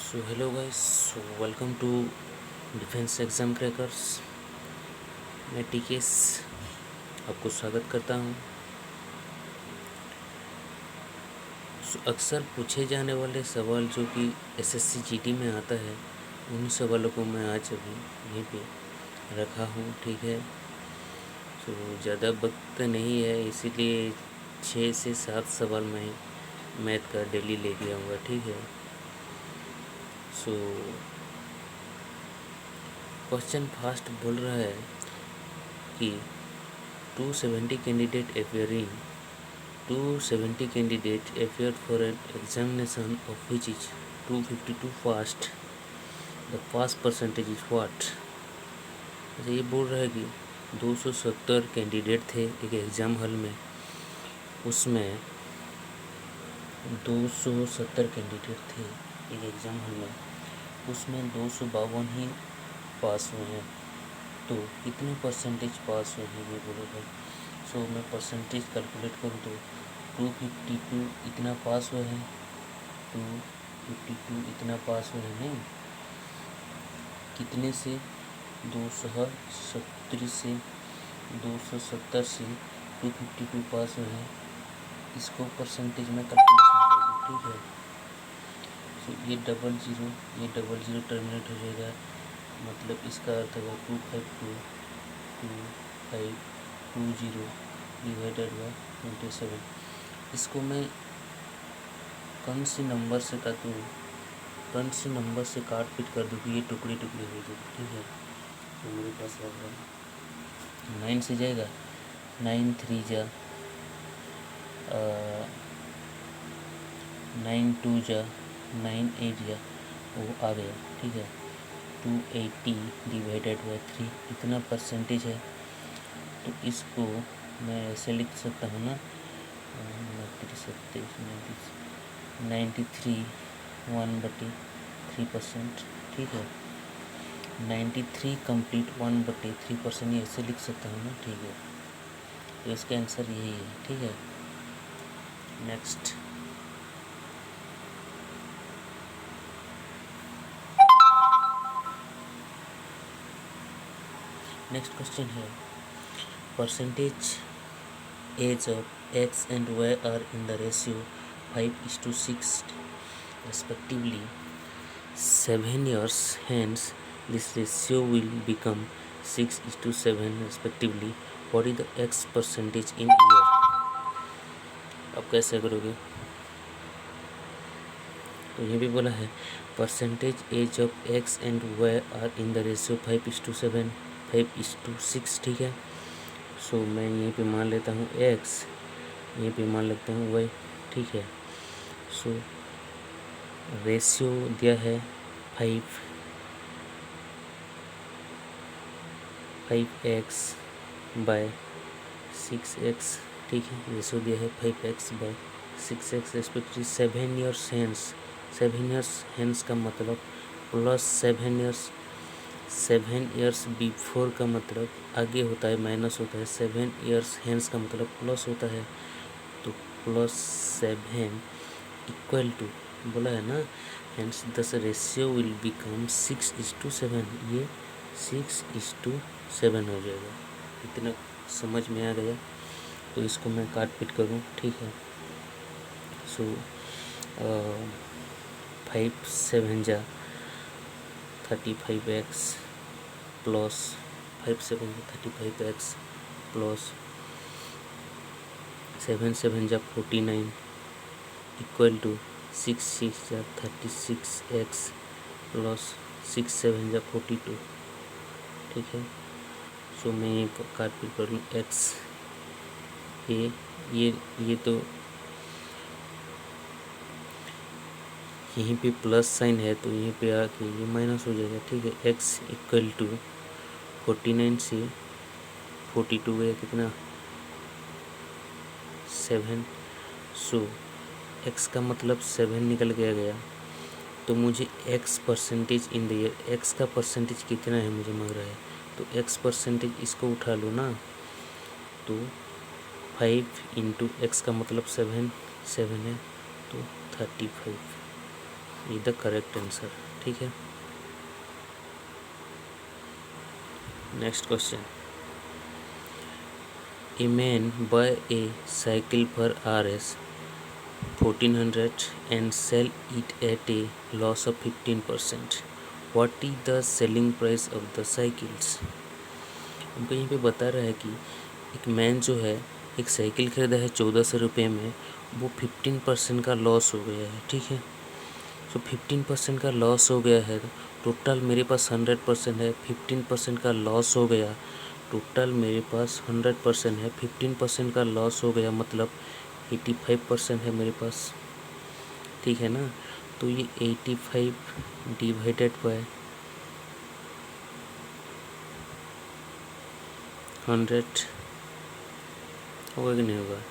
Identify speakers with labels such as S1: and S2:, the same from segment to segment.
S1: So hello guys, so welcome to defence exam crackers. मैं टीकेस आपको स्वागत करता हूं। अक्सर पूछे जाने वाले सवाल जो कि एसएससी जीडी में आता है, उन सवालों को मैं आज अभी यहीं पे रखा हूं। ठीक है, सो ज़्यादा वक्त नहीं है, इसीलिए 6 से 7 सवाल मैं मैथ का डेली लेके आऊँगा। ठीक है, सो क्वेश्चन फास्ट बोल रहा है कि 270 candidate appeared for an examination of which is 252 passed. The pass percentage is what? अच्छा, ये बोल रहा है कि 270 कैंडिडेट थे एक एग्ज़ाम हॉल में, उसमें 270 कैंडिडेट थे एक एग्ज़ाम हॉल में, उसमें 252 ही पास हुए हैं। तो कितने परसेंटेज पास हुए हैं ये बोलेगा। सो मैं परसेंटेज कैलकुलेट करूँ तो 252 इतना पास हुए हैं, 252 इतना पास हुए हैं, नहीं कितने से 270 से 270 से 252 पास हुए हैं, इसको परसेंटेज में कैलकुलेशन करूँ। ठीक है, तो ये डबल ज़ीरो टर्मिनेट हो जाएगा, मतलब इसका अर्थ होगा 252 डिवाइडेड बाय 27। इसको मैं कौन से नंबर से काटूँ, कौन से नंबर से काट पीट कर दूँ कि ये टुकड़ी टुकड़ी हो जाए। ठीक है, तो मेरे पास लगभग 9 से जाएगा, 9 3 जा 9 2 जा 9 8 जा, वो आ गया। ठीक है, 280 डिवाइडेड बाय 3 इतना परसेंटेज है। तो इसको मैं ऐसे लिख सकता हूँ ना, 93 1/3%। ठीक है, 93 कंप्लीट 1/3%, ये ऐसे लिख सकता हूँ ना। ठीक है, तो इसका आंसर यही है। ठीक है, नेक्स्ट क्वेश्चन है, percentage age of X and Y are in the ratio 5:6 respectively 7 years hence this ratio will become 6:7 respectively. What is the x percentage in year? अब कैसे करोगे? तो ये भी बोला है percentage age of X and Y are in the ratio 5:7 5:6। ठीक है, सो मैं यहीं पे मान लेता हूँ एक्स, यहीं पे मान लेता हूँ वाई। ठीक है, सो रेशियो दिया है 5x बाय 6x। ठीक है, रेशियो दिया है 5x by 6x respectively 7 years hence. 7 years hence का मतलब प्लस 7 ईयर्स, 7 ईयर्स बिफोर का मतलब आगे होता है, माइनस होता है। 7 ईयर्स हैंस का मतलब प्लस होता है, तो +7 इक्वल टू बोला है ना, हैंस दस रेशियो विल बिकम 6:7। ये 6:7 हो जाएगा। इतना समझ में आ गया, तो इसको मैं काट पीट करूँ। ठीक है, सो 5 7 जा 35x प्लस 5 7 जा 35x प्लस 7 7 जा 49 इक्वल टू 6 6 जा 36x प्लस 6 7 जा 42। ठीक है, सो मैं ये काट पीट कर लूँ एक्स, ये तो यहीं पे प्लस साइन है, तो यहीं पे आके ये माइनस हो जाएगा। ठीक है, एक्स इक्वल टू 49 से 42 गया कितना 7। सो एक्स का मतलब 7 निकल गया। तो मुझे x percentage in the year, x का परसेंटेज कितना है मुझे मांग रहा है, तो एक्स परसेंटेज इसको उठा लो ना, तो 5 इंटू एक्स का मतलब 7 है, तो 35। ये द करेक्ट आंसर। ठीक है, next question. A man buy a cycle for Rs 1400 and sell it at a loss of 15%. What is the selling price of the cycles? हमको यहीं पे बता रहा है कि एक मैन जो है एक साइकिल खरीदा है 1400 रुपये में, वो 15% का लॉस हो गया है। ठीक है, तो 15% का लॉस हो गया है, टोटल मेरे पास 100% है, 15% का लॉस हो गया, टोटल मेरे पास 100% है, 15% का लॉस हो गया मतलब 85% है मेरे पास। ठीक है ना, तो ये 85 डिवाइडेड बाय 100 होगा कि नहीं होगा?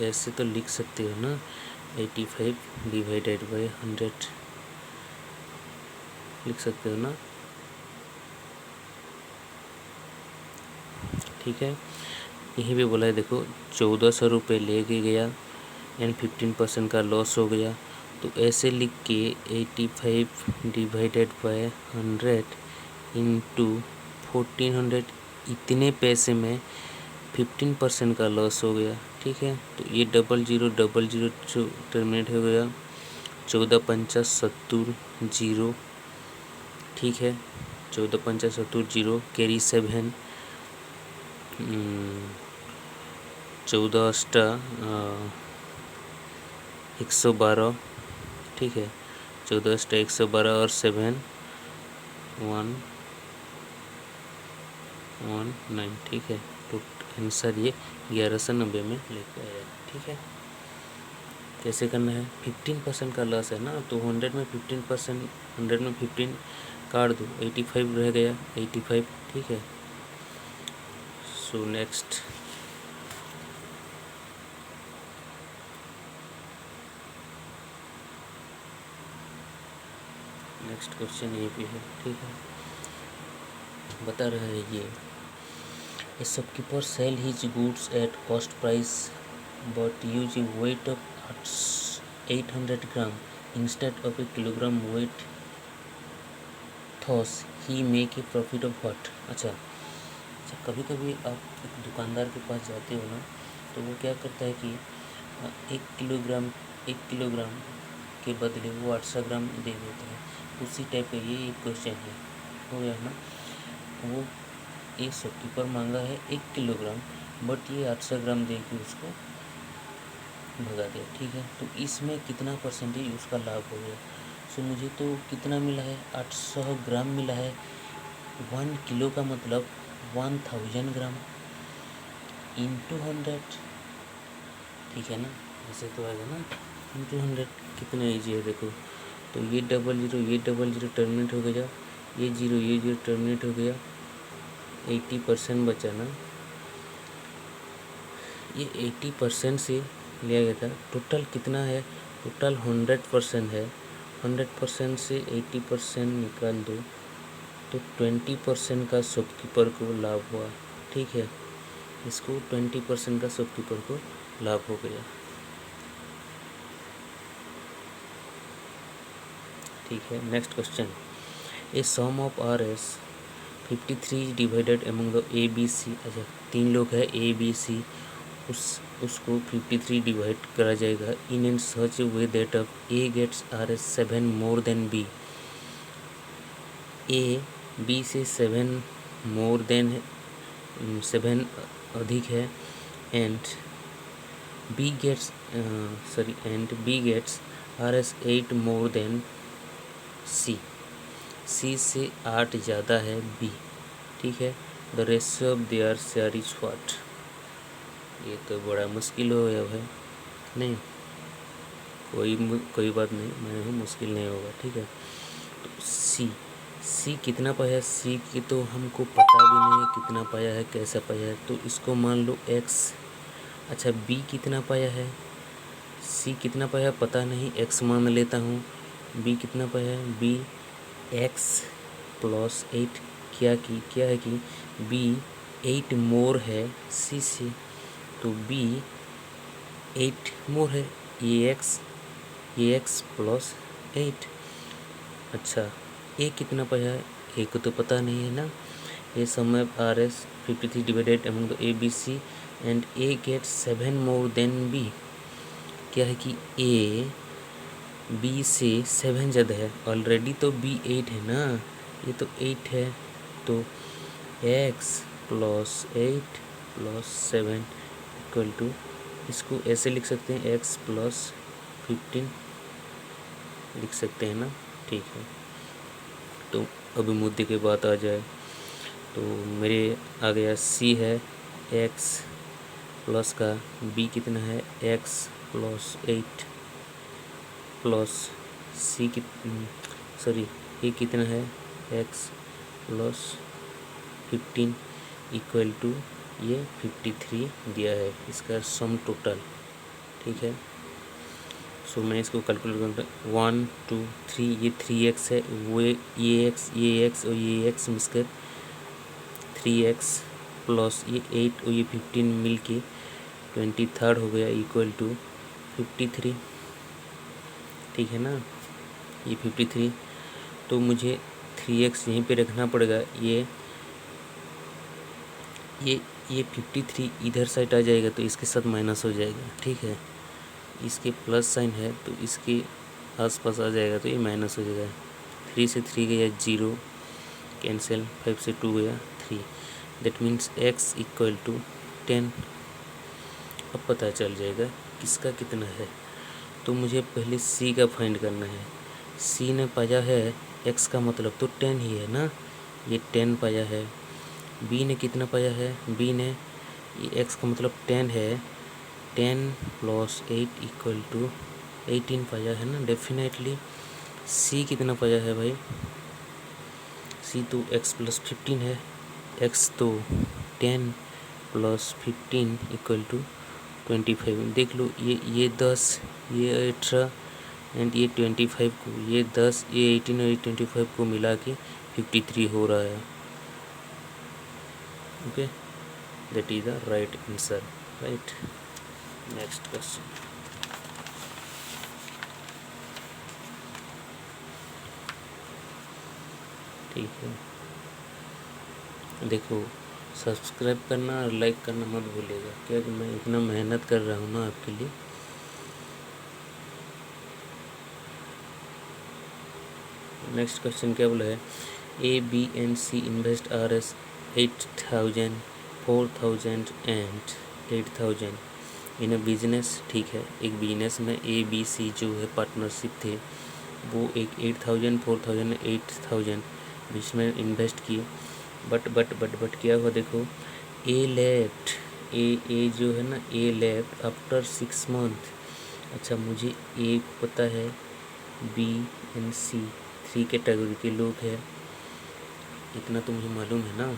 S1: ऐसे तो लिख सकते हो ना, 85 डिवाइडेड बाय 100 लिख सकते हो ना। ठीक है, यहीं पे बोला है देखो 1400 रुपये ले के गया एंड 15% का लॉस हो गया, तो ऐसे लिख के 85 डिवाइडेड बाय 100 इंटू 1400, इतने पैसे में 15% का लॉस हो गया। ठीक है, तो ये 0000 टर्मिनेट हो गया, 14 पंचा 70 जीरो। ठीक है, 14 पंचा 70 जीरो, कैरी 7, 14 अष्टा 112। ठीक है, 14 अष्टा 112 और 7 119। ठीक है, तो आंसर ये 1190 में लेकर आया। ठीक है, कैसे करना है? 15% का लॉस है ना, तो 100 में 15%, 100 में 15 काट दो, 85 रह गया, 85। ठीक है, सो नेक्स्ट क्वेश्चन ये भी है। ठीक है, बता रहा है ये, ए shopkeeper sell his goods at cost price but use A weight of 800 gram instead of A kilogram weight, thaws he make a profit of what? अच्छा, कभी कभी आप एक दुकानदार के पास जाते हो ना, तो वो क्या करता है कि 1 किलोग्राम के बदले वो 800 ग्राम दे देता है। उसी टाइप का ये एक क्वेश्चन है, हो गया ना। वो एक शॉपकीपर मांगा है 1 किलोग्राम, बट ये 800 ग्राम दे के उसको भगा दिया। ठीक है, तो इसमें कितना परसेंटेज उसका लाभ हो गया? सो मुझे तो कितना मिला है? 800 ग्राम मिला है। 1 किलो का मतलब 1000 ग्राम इंटू 100। ठीक है ना, ऐसे तो आएगा ना, इंटू 100। कितना ईजी है देखो, तो ये 00 टर्मिनेट हो गया, ये जीरो टर्मिनेट हो गया, 80% बचा ना, ये 80% से लिया गया था। टोटल कितना है? टोटल 100% है, 100% से 80% निकाल दो तो 20% का शॉपकीपर को लाभ हुआ। ठीक है, इसको 20% का शॉपकीपर को लाभ हो गया। ठीक है, next question. A sum of Rs 53 divided among the ABC। अच्छा, 3 लोग हैं ABC, उसको 53 डिवाइड करा जाएगा in and such way that of A gets Rs 7 more than B। A B से 7 मोर देन 7 अधिक है, and B gets Rs 8 more than C से 8 ज़्यादा है B। ठीक है, the ratio of their share is what? ये तो बड़ा मुश्किल हो गया भाई। नहीं, कोई बात नहीं, मैं हूँ, मुश्किल नहीं होगा। ठीक है, तो C कितना पाया? C की तो हमको पता भी नहीं है कितना पाया है, कैसा पाया है, तो इसको मान लो X। अच्छा, B कितना पाया है? C कितना पाया पता नहीं, X मान लेता हूँ। B कितना पाया है? B X plus 8। क्या है कि B 8 मोर है C से, तो B 8 मोर है, ये X प्लस 8। अच्छा, ए कितना पाया है, ए को तो पता नहीं है ना। A sum of R S 53 divided among the A B C and A get 7 more than बी। क्या है कि ए बी से 7 ज़्यादा है, ऑलरेडी तो बी 8 है ना, ये तो 8 है, तो x plus 8 plus 7 equal to, इसको ऐसे लिख सकते हैं x प्लस 15 लिख सकते हैं ना। ठीक है, तो अभी मुद्दे की बात आ जाए तो मेरे आ गया c है x प्लस का b कितना है x प्लस 8 प्लस सी कि सॉरी ए कितना है x प्लस 15 इक्वल टू ये 53 दिया है, इसका सम टोटल। ठीक है, सो मैं इसको कैलकुलेट करता हूँ 1 2 3, ये 3x है, वो ये x और ये x मिलकर 3x प्लस ये 8 और ये 15 मिल के 23 हो गया इक्वल टू 53। ठीक है ना, ये 53, तो मुझे 3x यहीं पे रखना पड़ेगा। ये 53 इधर साइड आ जाएगा तो इसके साथ माइनस हो जाएगा। ठीक है, इसके प्लस साइन है तो इसके आसपास आ जाएगा तो ये माइनस हो जाएगा। 3 से 3 गया 0, कैंसिल, 5 से 2 गया 3, that means x equal to 10। अब पता चल जाएगा किसका कितना है। तो मुझे पहले c का फाइंड करना है। c ने पाया है x का मतलब तो 10 ही है ना, ये 10 पाया है। b ने कितना पाया है, b ने ये x का मतलब 10 है, 10 प्लस 8 इक्वल टू 18 पाया है ना डेफिनेटली। c कितना पाया है भाई, c तो x प्लस 15 है, x तो 10 प्लस 15 इक्वल टू 25। देख लो, ये 10, ये 18 एंड ये 25 को, ये 10, ये 18 और ये 25 को मिला के 53 हो रहा है। Okay, that is the right answer. Right, next question. ठीक है, देखो सब्सक्राइब करना और लाइक करना मत भूलिएगा, क्योंकि मैं इतना मेहनत कर रहा हूँ ना आपके लिए। नेक्स्ट क्वेश्चन क्या बोला है, A B and C invest R S 8,000 4,000 and 8,000 in a business. ठीक है, एक बिजनेस में ए बी सी जो है पार्टनरशिप थे, वो एक 8,000 4,000 8,000 बीच में इन्वेस्ट किए। बट क्या हुआ, देखो ए लेफ्ट, ए जो है ना, ए लेफ्ट आफ्टर 6 मंथ। अच्छा, मुझे ए पता है, बी एंड सी 3 कैटेगरी के लोग हैं, इतना तो मुझे मालूम है ना।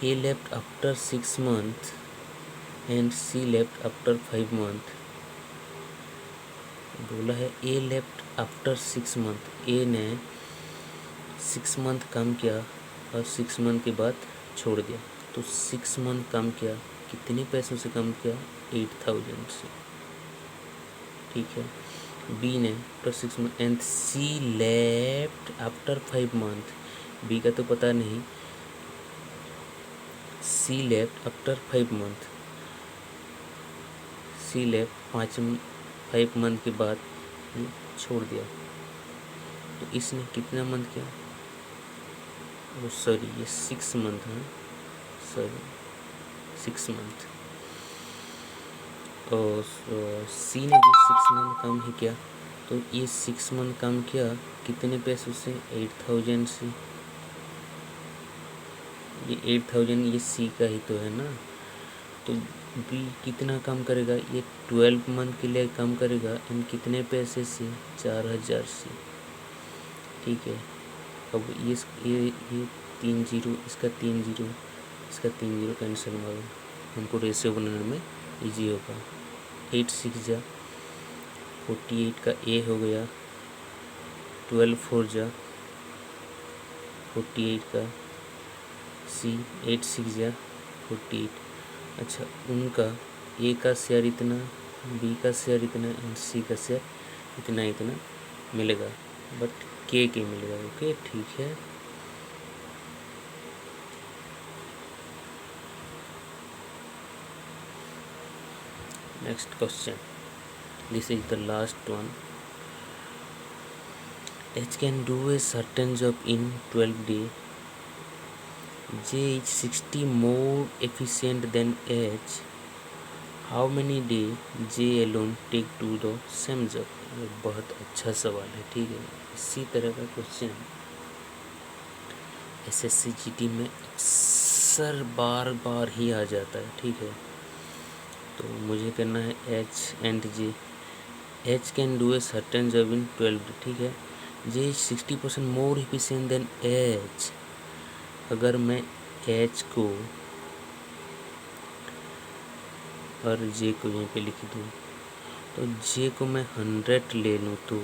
S1: A left after 6 month and C left after 5 month. बोला है A left after 6 month, A ने 6 मंथ काम किया और 6 मंथ के बाद छोड़ दिया, तो 6 मंथ काम किया, कितने पैसों से काम किया, 8,000 से। ठीक है, बी ने after 6 month and C left after 5 month, B का तो पता नहीं, C left after 5 month, C left 5 month के बाद ये छोड़ दिया, तो इसने कितना मंथ किया, वो सॉरी ये 6 मंथ है, सॉरी 6 मंथ, और सी ने भी 6 मंथ काम ही किया, तो ये 6 मंथ काम किया कितने पैसों से, 8,000 से। ये 8,000 ये सी का ही तो है ना, तो बी कितना काम करेगा, ये 12 मंथ के लिए काम करेगा, एंड कितने पैसे से, 4,000 से। ठीक है, अब ये 3 जीरो, इसका 3 जीरो, इसका 3 जीरो कैंसिल मारो, हमको रेशियो बनाने में इजी होगा। 8 6 जा 48 का ए हो गया, 12 4 जा 48 का सी, 8 6 जा 48। अच्छा, उनका ए का शेयर इतना, बी का शेयर इतना एंड सी का शेयर इतना मिलेगा, बट के मिलेगा। ओके, ठीक है। Next question, this is the last one. H can do a certain job in 12 days. J is 60 more efficient than H. How many days J alone take to the same job? ये बहुत अच्छा सवाल है, ठीक है। इसी तरह का क्वेश्चन SSC GT में अक्सर बार बार ही आ जाता है, ठीक है। तो मुझे करना है H and J। H can do a certain job in 12 days, ठीक है। J is 60% more efficient than H। अगर मैं H को और J को यहीं पे लिख दूँ, तो J को मैं 100 ले लूँ तो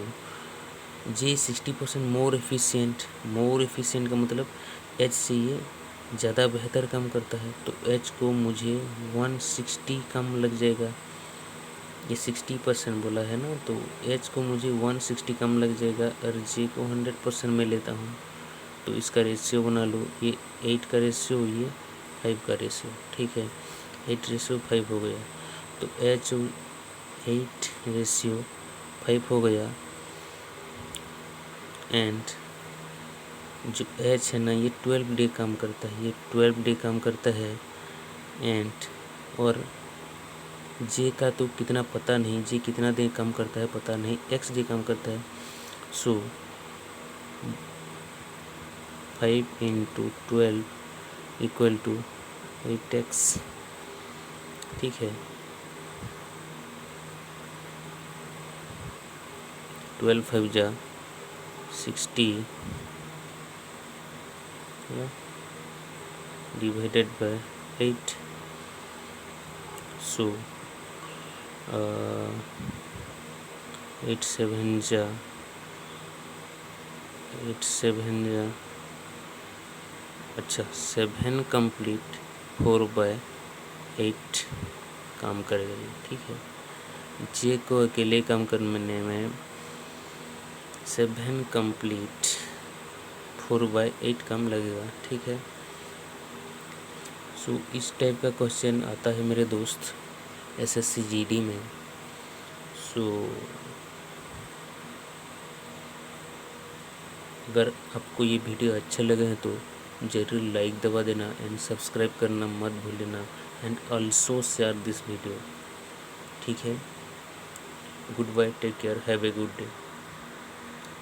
S1: J 60% मोर एफिशिएंट का मतलब H से ये ज़्यादा बेहतर काम करता है, तो H को मुझे 160 कम लग जाएगा। ये 60% बोला है ना, तो H को मुझे 160 कम लग जाएगा और J को 100% में लेता हूँ, तो इसका रेशियो बना लो। ये 8 का रेशियो, ये 5 का रेशियो, ठीक है। 8:5 हो गया, तो H 8:5 हो गया। एंड जो H है ना, ये 12 डे काम करता है, ये 12 डे काम करता है। एंड और J का तो कितना पता नहीं, J कितना दिन काम करता है पता नहीं, X डे काम करता है। सो 5 × 12 = 8x, ठीक है। 12 5 जा 60 डिवाइडेड बाय 8। सो 8 7 जा अच्छा 7 कंप्लीट 4/8 काम करेगा ये, ठीक है। J को अकेले काम करने में 7 कंप्लीट 4/8 कम लगेगा, ठीक है। सो इस टाइप का क्वेश्चन आता है मेरे दोस्त SSC GD में। सो अगर आपको ये वीडियो अच्छा लगे हैं तो ज़रूर लाइक दबा देना एंड सब्सक्राइब करना मत भूलना and also share this video, ठीक है। Goodbye, take care, have a good day.